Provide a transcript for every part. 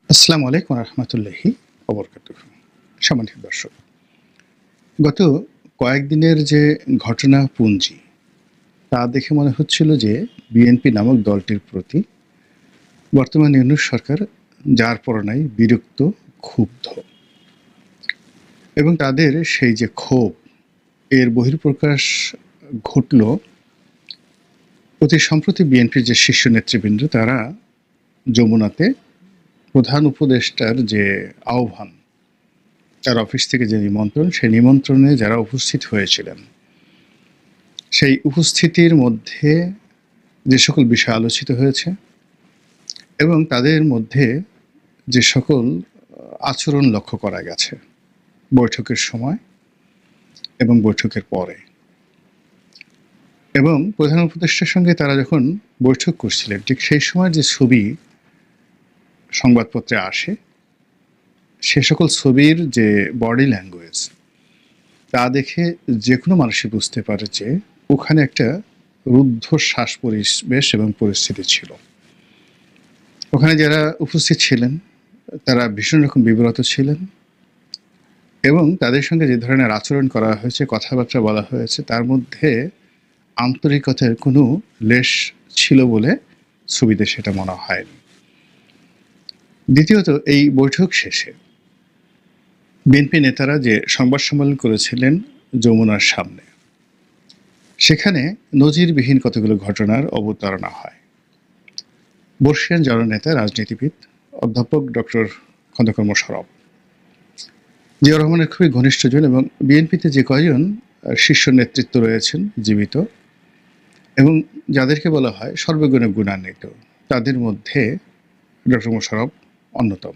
আসসালামু আলাইকুম রহমতুল্লাহি ওবরকাতুহু। সম্মানিত দর্শক, গত কয়েকদিনের যে ঘটনাপুঞ্জি তা দেখে মনে হচ্ছিল যে বিএনপি নামক দলটির প্রতি বর্তমান ইউনূস সরকার যার পরনাই বিরক্ত, ক্ষুব্ধ এবং তাদের সেই যে ক্ষোভ এর বহিঃপ্রকাশ ঘটল অতি সম্প্রতি বিএনপির যে শীর্ষ নেতৃবৃন্দ তারা যমুনাতে প্রধান উপদেষ্টার যে আহ্বান, তার অফিস থেকে যে নিমন্ত্রণ, সেই নিমন্ত্রণে যারা উপস্থিত হয়েছিলেন সেই উপস্থিতির মধ্যে যে সকল বিষয় আলোচিত হয়েছে এবং তাদের মধ্যে যে সকল আচরণ লক্ষ্য করা গেছে বৈঠকের সময় এবং বৈঠকের পরে, এবং প্রধান উপদেষ্টার সঙ্গে তারা যখন বৈঠক করছিলেন ঠিক সেই সময় যে ছবি সংবাদপত্রে আসে, সে সকল ছবির যে বডি ল্যাঙ্গুয়েজ তা দেখে যে কোনো মানুষই বুঝতে পারে যে ওখানে একটা রুদ্ধশ্বাস পরিবেশ এবং পরিস্থিতি ছিল। ওখানে যারা উপস্থিত ছিলেন তারা ভীষণ রকম বিব্রত ছিলেন এবং তাদের সঙ্গে যে ধরনের আচরণ করা হয়েছে, কথাবার্তা বলা হয়েছে, তার মধ্যে আন্তরিকতার কোনো লেশ ছিল বলে ছবিতে সেটা মনে হয়নি। দ্বিতীয়ত, এই বৈঠক শেষে বিএনপি নেতারা যে সংবাদ সম্মেলন করেছিলেন যমুনার সামনে, সেখানে নজিরবিহীন কতগুলো ঘটনার অবতারণা হয়। বর্ষিয়ান জননেতা, রাজনীতিবিদ অধ্যাপক ডক্টর খন্দকার মোশাররফ, জিয়াউর রহমানের খুবই ঘনিষ্ঠজন এবং বিএনপিতে যে কয়জন শীর্ষ নেতৃত্ব রয়েছেন জীবিত এবং যাদেরকে বলা হয় সর্বগুণে গুণান্বিত, তাদের মধ্যে ডক্টর মোশাররফ অন্যতম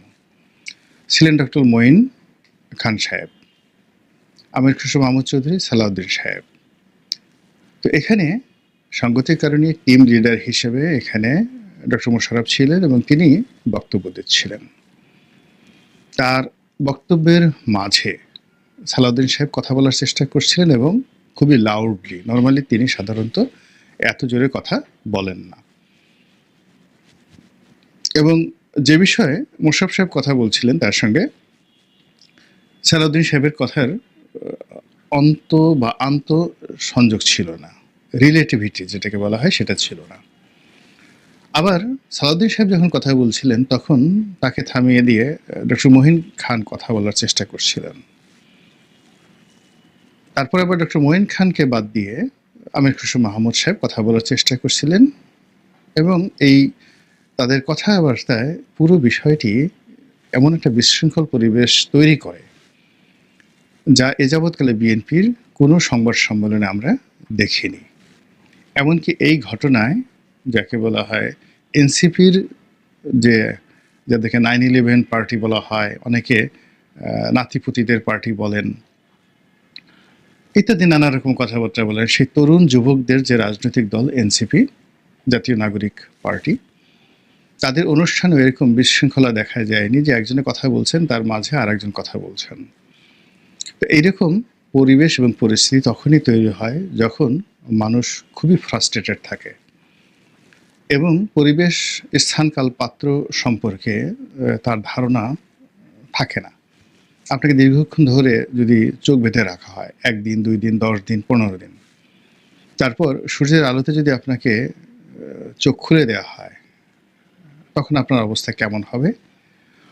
ছিলেন। ডক্টর মঈন খান সাহেব, আমির খসরু মাহমুদ চৌধুরী, সালাউদ্দিন সাহেব। তো এখানে সাংগতিক কারণে টিম লিডার হিসেবে এখানে ডক্টর মোশাররফ ছিলেন এবং তিনি বক্তব্য দিচ্ছিলেন। তার বক্তব্যের মাঝে সালাউদ্দিন সাহেব কথা বলার চেষ্টা করছিলেন এবং খুবই লাউডলি। নর্মালি তিনি সাধারণত এত জোরে কথা বলেন না, এবং যে বিষয়ে মোশাররফ সাহেব কথা বলছিলেন তার সঙ্গে সালাউদ্দিন সাহেবের কথার অন্ত বা আন্ত সংযোগ ছিল না, রিলেটিভিটি যেটাকে বলা হয় সেটা ছিল না। আবার সালাউদ্দিন সাহেব যখন কথা বলছিলেন তখন তাকে থামিয়ে দিয়ে ডক্টর মঈন খান কথা বলার চেষ্টা করছিলেন। তারপর আবার ডক্টর মঈন খানকে বাদ দিয়ে আমির খসরু মাহমুদ সাহেব কথা বলার চেষ্টা করছিলেন এবং এই তাদের কথাবার্তায় পুরো বিষয়টি এমন একটা বিশৃঙ্খল পরিবেশ তৈরি করে যা এ যাবৎকালে বিএনপির কোনো সংবাদ সম্মেলনে আমরা দেখিনি। এমনকি এই ঘটনায় যাকে বলা হয় এনসিপির যে যাদেরকে 9/11 পার্টি বলা হয়, অনেকে নাতিপুতিদের পার্টি বলেন, ইত্যাদি নানা রকম কথাবার্তা বলেন, সেই তরুণ যুবকদের যে রাজনৈতিক দল এনসিপি, জাতীয় নাগরিক পার্টি, তাদের অনুষ্ঠানেও এরকম বিশৃঙ্খলা দেখা যায়নি যে একজনে কথা বলছেন তার মাঝে আর একজন কথা বলছেন। তো এইরকম পরিবেশ এবং পরিস্থিতি তখনই তৈরি হয় যখন মানুষ খুবই ফ্রাস্ট্রেটেড থাকে এবং পরিবেশ, স্থানকাল, পাত্র সম্পর্কে তার ধারণা থাকে না। আপনাকে দীর্ঘক্ষণ ধরে যদি চোখ বেঁধে রাখা হয়, 1 দিন, 2 দিন, 10 দিন, 15 দিন, তারপর সূর্যের আলোতে যদি আপনাকে চোখ খুলে দেওয়া হয়, তখন আপনার অবস্থা কেমন হবে?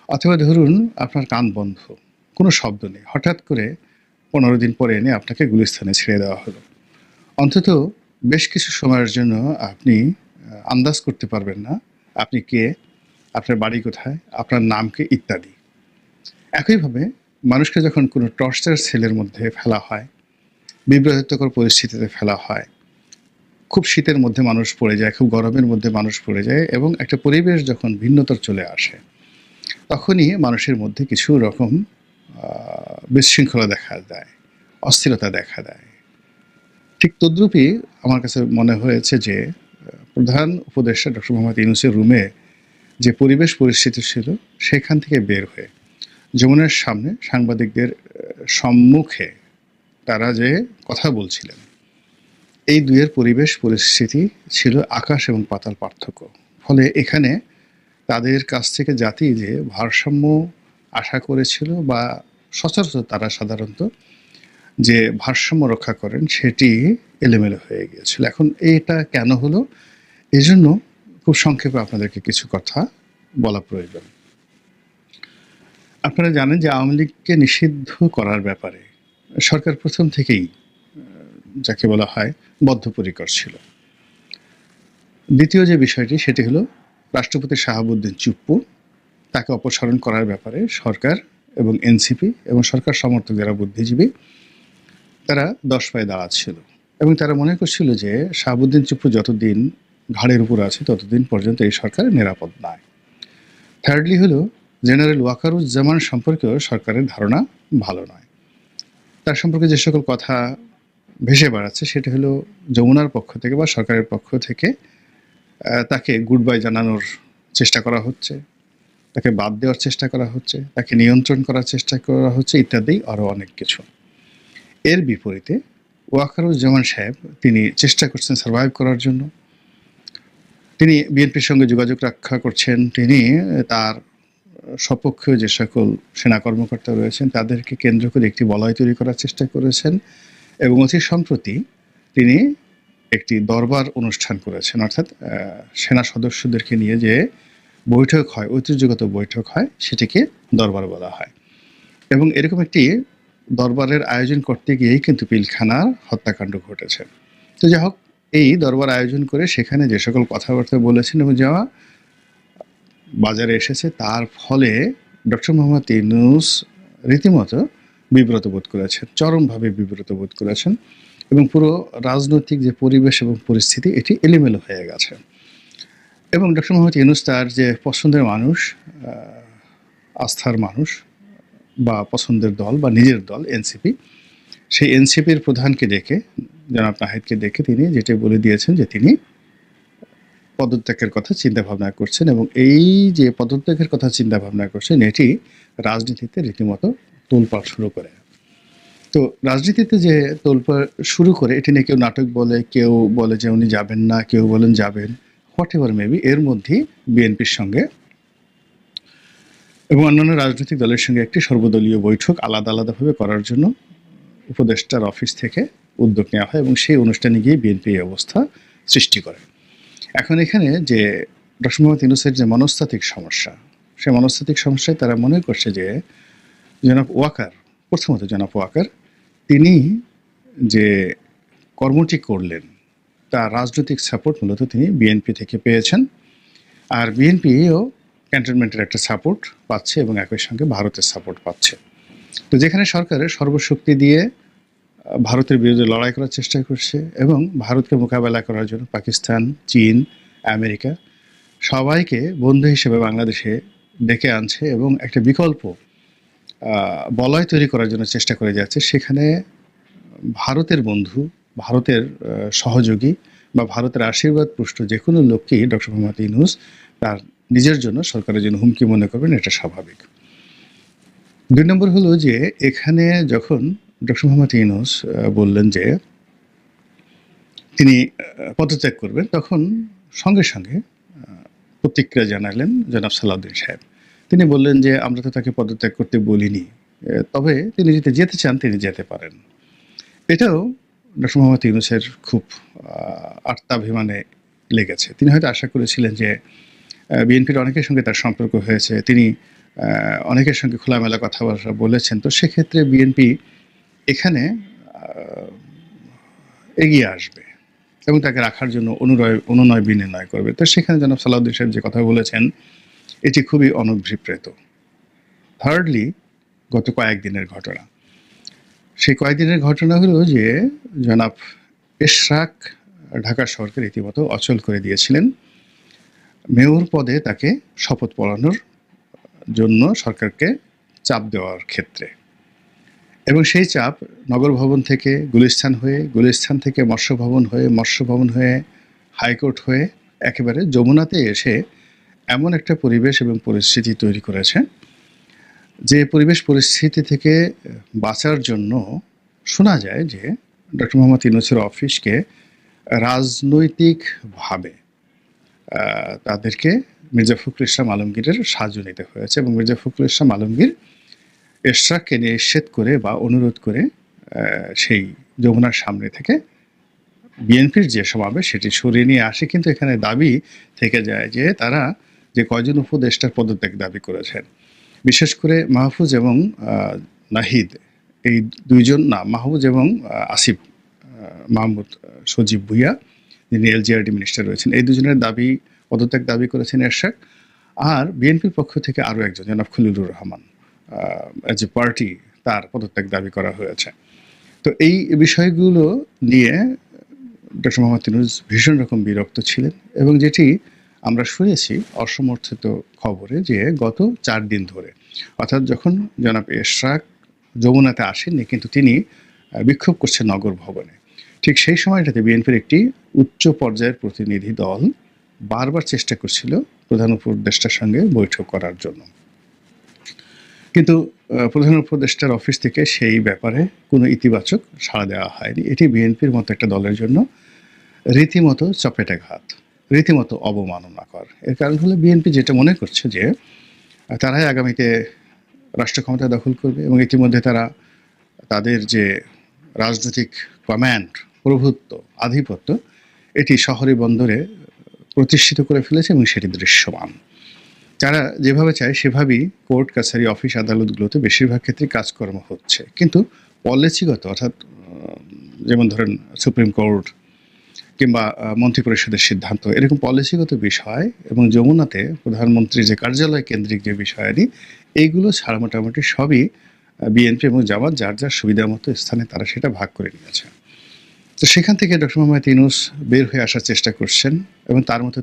অথবা ধরুন আপনার কান বন্ধ, কোনো শব্দ নেই, হঠাৎ করে 15 দিন পরে এনে আপনাকে গুলিস্তানে ছেড়ে দেওয়া হলো। অন্তত বেশ কিছু সময়ের জন্য আপনি আন্দাজ করতে পারবেন না আপনি কে, আপনার বাড়ি কোথায়, আপনার নাম কি, ইত্যাদি। একইভাবে মানুষকে যখন কোনো টর্চার সেলের মধ্যে ফেলা হয়, বিব্রতকর পরিস্থিতিতে ফেলা হয়, খুব শীতের মধ্যে মানুষ পড়ে যায়, খুব গরমের মধ্যে মানুষ পড়ে যায় এবং একটা পরিবেশ যখন ভিন্নতর চলে আসে, তখনই মানুষের মধ্যে কিছু রকম বিশৃঙ্খলা দেখা দেয়, অস্থিরতা দেখা দেয়। ঠিক তদ্রূপই আমার কাছে মনে হয়েছে যে প্রধান উপদেষ্টা ডক্টর মোহাম্মদ ইউনূসের রুমে যে পরিবেশ পরিস্থিতি ছিল, সেখান থেকে বের হয়ে যমুনার সামনে সাংবাদিকদের সম্মুখে তারা যে কথা বলছিলেন, এই দুইয়ের পরিবেশ পরিস্থিতি ছিল আকাশ এবং পাতাল পার্থক্য। ফলে এখানে তাদের কাছ থেকে জাতি যে ভারসাম্য আশা করেছিল বা সচরাচর তারা সাধারণত যে ভারসাম্য রক্ষা করেন সেটি এলোমেলো হয়ে গিয়েছিল। এখন এটা কেন হলো? এজন্য খুব সংক্ষেপে আপনাদেরকে কিছু কথা বলা প্রয়োজন। আপনারা জানেন যে আওয়ামী লীগকে নিষিদ্ধ করার ব্যাপারে সরকার প্রথম থেকেই যাকে বলা হয় বদ্ধপরিকর ছিল। দ্বিতীয় যে বিষয়টি সেটি হলো রাষ্ট্রপতি শাহাবুদ্দিন চুপ্পু, তাকে অপসারণ করার ব্যাপারে সরকার এবং এনসিপি এবং সরকার সমর্থক যারা বুদ্ধিজীবী তারা 10 পায়ে দাঁড়াচ্ছিল এবং তারা মনে করছিল যে শাহাবুদ্দিন চুপ্পু যতদিন ঘাড়ের উপর আছে ততদিন পর্যন্ত এই সরকার নিরাপদ নয়। থার্ডলি হলো জেনারেল ওয়াকারুজ্জামান সম্পর্কেও সরকারের ধারণা ভালো নয়। তার সম্পর্কে যে সকল কথা ভেসে বেড়াচ্ছে সেটা হলো যমুনার পক্ষ থেকে বা সরকারের পক্ষ থেকে তাকে গুড বাই জানানোর চেষ্টা করা হচ্ছে, তাকে বাদ দেওয়ার চেষ্টা করা হচ্ছে, তাকে নিয়ন্ত্রণ করার চেষ্টা করা হচ্ছে ইত্যাদি আরও অনেক কিছু। এর বিপরীতে ওয়াকারুজ্জামান সাহেব তিনি চেষ্টা করছেন সার্ভাইভ করার জন্য। তিনি বিএনপির সঙ্গে যোগাযোগ রক্ষা করছেন। তিনি তার সপক্ষে যে সকল সেনা কর্মকর্তা রয়েছেন তাদেরকে কেন্দ্র করে একটি বলয় তৈরি করার চেষ্টা করেছেন এবং অতি সম্প্রতি তিনি একটি দরবার অনুষ্ঠান করেছেন, অর্থাৎ সেনা সদস্যদেরকে নিয়ে যে বৈঠক হয়, ঐতিহ্যগত বৈঠক হয়, সেটিকে দরবার বলা হয়। এবং এরকম একটি দরবারের আয়োজন করতে গিয়েই কিন্তু পিলখানার হত্যাকাণ্ড ঘটেছে। তো যাই হোক, এই দরবার আয়োজন করে সেখানে যে সকল কথাবার্তা বলেছেন এবং যা বাজারে এসেছে তার ফলে ডক্টর মোহাম্মদ ইউনূস রীতিমতো বিব্রত বোধ করেছেন, চরমভাবে বিব্রত বোধ করেছেন এবং পুরো রাজনৈতিক যে পরিবেশ এবং পরিস্থিতি এটি এলোমেলো হয়ে গেছে। এবং ডক্টর মোহাম্মদ ইউনূস তার যে পছন্দের মানুষ, আস্থার মানুষ বা পছন্দের দল বা নিজের দল এনসিপি, সেই এনসিপির প্রধানকে ডেকে, জনাব নাহিদকে ডেকে তিনি যেটা বলে দিয়েছেন যে তিনি পদত্যাগের কথা চিন্তা ভাবনা করছেন এবং এই যে পদত্যাগের কথা চিন্তা ভাবনা করছেন এটি রাজনীতিতে রীতিমতো তোলপাড় শুরু করে। তো রাজনীতিতে যে তোলপাড় শুরু করে এটি নিয়ে কেউ নাটক বলে, কেউ বলে যে উনি যাবেন না, কেউ বলেন যাবেন, হোয়াট এভার মেবি। এর মধ্যেই বিএনপির সঙ্গে এবং অন্যান্য রাজনৈতিক দলের সঙ্গে একটি সর্বদলীয় বৈঠক আলাদা আলাদাভাবে করার জন্য উপদেষ্টার অফিস থেকে উদ্যোগ নেওয়া হয় এবং সেই অনুষ্ঠানে গিয়ে বিএনপি এই অবস্থা সৃষ্টি করে। এখন এখানে যে ডক্টর মোহাম্মদ ইউনূসের যে মনস্তাত্ত্বিক সমস্যা, সেই মনস্তাত্ত্বিক সমস্যায় তারা মনে করছে যে জনাব ওয়াকার, প্রথমত জনাব ওয়াকার তিনি যে কর্মটি করলেন তার রাজনৈতিক সাপোর্ট মূলত তিনি বিএনপি থেকে পেয়েছেন, আর বিএনপিও ক্যান্টনমেন্টের একটা সাপোর্ট পাচ্ছে এবং একই সঙ্গে ভারতের সাপোর্ট পাচ্ছে। তো যেখানে সরকারের সর্বশক্তি দিয়ে ভারতের বিরুদ্ধে লড়াই করার চেষ্টা করছে এবং ভারতকে মোকাবেলা করার জন্য পাকিস্তান, চীন, আমেরিকা সবাইকে বন্ধু হিসেবে বাংলাদেশে ডেকে আনছে এবং একটা বিকল্প বলয় তৈরি করার জন্য চেষ্টা করে যাচ্ছে, সেখানে ভারতের বন্ধু, ভারতের সহযোগী বা ভারতের আশীর্বাদ পুষ্ট যে কোনো লোককেই ডক্টর মোহাম্মদ ইউনূস তার নিজের জন্য, সরকারের জন্য হুমকি মনে করবেন, এটা স্বাভাবিক। 2 নম্বর হলো যে এখানে যখন ডক্টর মোহাম্মদ ইউনূস বললেন যে তিনি পদত্যাগ করবেন, তখন সঙ্গে সঙ্গে প্রতিক্রিয়া জানালেন জনাব সালাউদ্দিন সাহেব। তিনি বললেন যে আমরা তো তাকে পদত্যাগ করতে বলিনি, তবে তিনি যদি যেতে চান তিনি যেতে পারেন। এটাও ডক্টর মোহাম্মদ ইউনূসের খুব আত্মাভিমানে লেগেছে। তিনি হয়তো আশা করেছিলেন যে বিএনপির অনেকের সঙ্গে তার সম্পর্ক হয়েছে, তিনি অনেকের সঙ্গে খোলামেলা কথাবার্তা বলেছেন, তো সেক্ষেত্রে বিএনপি এখানে এগিয়ে আসবে এবং তাকে রাখার জন্য অনুনয় বিনয় করবে। তো সেখানে জনাব সালাউদ্দিন সাহেব যে কথা বলেছেন এটি খুবই অনভিপ্রেত। থার্ডলি, গত কয়েকদিনের ঘটনা, সেই কয়েকদিনের ঘটনা হলো যে জনাব এশরাক ঢাকা শহরকে রীতিমতো অচল করে দিয়েছিলেন মেয়র পদে তাকে শপথ পড়ানোর জন্য সরকারকে চাপ দেওয়ার ক্ষেত্রে, এবং সেই চাপ নগর ভবন থেকে গুলিস্তান হয়ে, গুলিস্তান থেকে মৎস্য ভবন হয়ে, মৎস্য ভবন হয়ে হাইকোর্ট হয়ে একেবারে যমুনাতে এসে এমন একটা পরিবেশ এবং পরিস্থিতি তৈরি করেছে যে পরিবেশ পরিস্থিতি থেকে বাঁচার জন্য শোনা যায় যে ডক্টর মোহাম্মদ ইউনূসের অফিসকে রাজনৈতিকভাবে তাদেরকে মির্জা ফখরুল ইসলাম আলমগীরের সাহায্য নিতে হয়েছে এবং মির্জা ফখরুল ইসলাম আলমগীর এশরাককে নিষেধ করে বা অনুরোধ করে সেই যমুনার সামনে থেকে বিএনপির যে সমাবেশ সেটি সরিয়ে নিয়ে আসে। কিন্তু এখানে দাবি থেকে যায় যে তারা যে কয়জন উপদেষ্টার পদত্যাগ দাবি করেছেন, বিশেষ করে মাহফুজ এবং নাহিদ, এই দুইজন না, মাহফুজ এবং আসিফ মাহমুদ সজীব ভুইয়া যিনি এলজিআরডি মিনিস্টার রয়েছেন, এই দুজনের পদত্যাগ দাবি করেছেন এরশাদ। আর বিএনপির পক্ষ থেকে আরও একজন জনাব খলিলুর রহমান যে পার্টি, তার পদত্যাগ দাবি করা হয়েছে। তো এই বিষয়গুলো নিয়ে ডক্টর মোহাম্মদ ইউনূস ভীষণ রকম বিরক্ত ছিলেন এবং যেটি আমরা শুনেছি অসমর্থিত খবরে যে গত 4 দিন ধরে, অর্থাৎ যখন জনাব এশরাক যমুনাতে আসেননি কিন্তু তিনি বিক্ষোভ করছেন নগর ভবনে, ঠিক সেই সময়টাতে বিএনপির একটি উচ্চ পর্যায়ের প্রতিনিধি দল বারবার চেষ্টা করছিল প্রধান উপদেষ্টার সঙ্গে বৈঠক করার জন্য, কিন্তু প্রধান উপদেষ্টার অফিস থেকে সেই ব্যাপারে কোনো ইতিবাচক সাড়া দেওয়া হয়নি। এটি বিএনপির মতো একটা দলের জন্য রীতিমতো চপেটাঘাত, রীতিমতো অবমাননাকর। এর কারণ হলো বিএনপি যেটা মনে করছে যে তারাই আগামীতে রাষ্ট্র ক্ষমতা দখল করবে এবং ইতিমধ্যে তারা তাদের যে রাজনৈতিক কমান্ড, প্রভুত্ব, আধিপত্য, এটি শহরে বন্দরে প্রতিষ্ঠিত করে ফেলেছে এবং সেটি দৃশ্যমান। তারা যেভাবে চায় সেভাবেই কোর্ট কাছারি অফিস আদালতগুলোতে বেশিরভাগ ক্ষেত্রে কাজকর্ম হচ্ছে, কিন্তু পলিসিগত, অর্থাৎ যেমন ধরেন সুপ্রিম কোর্ট কিংবা মন্ত্রিপরিষদের সিদ্ধান্ত, এরকম পলিসিগত বিষয় এবং যমুনাতে প্রধানমন্ত্রীর যে কার্যালয় কেন্দ্রিক যে বিষয়াদি, এইগুলো ছাড়া মোটামুটি সবই বিএনপি এবং জামাত যার যার সুবিধা মতো স্থানে তারা সেটা ভাগ করে নিয়েছে। তো সেখান থেকে ডক্টর মোহাম্মদ ইউনূস বের হয়ে আসার চেষ্টা করছেন এবং তার মতো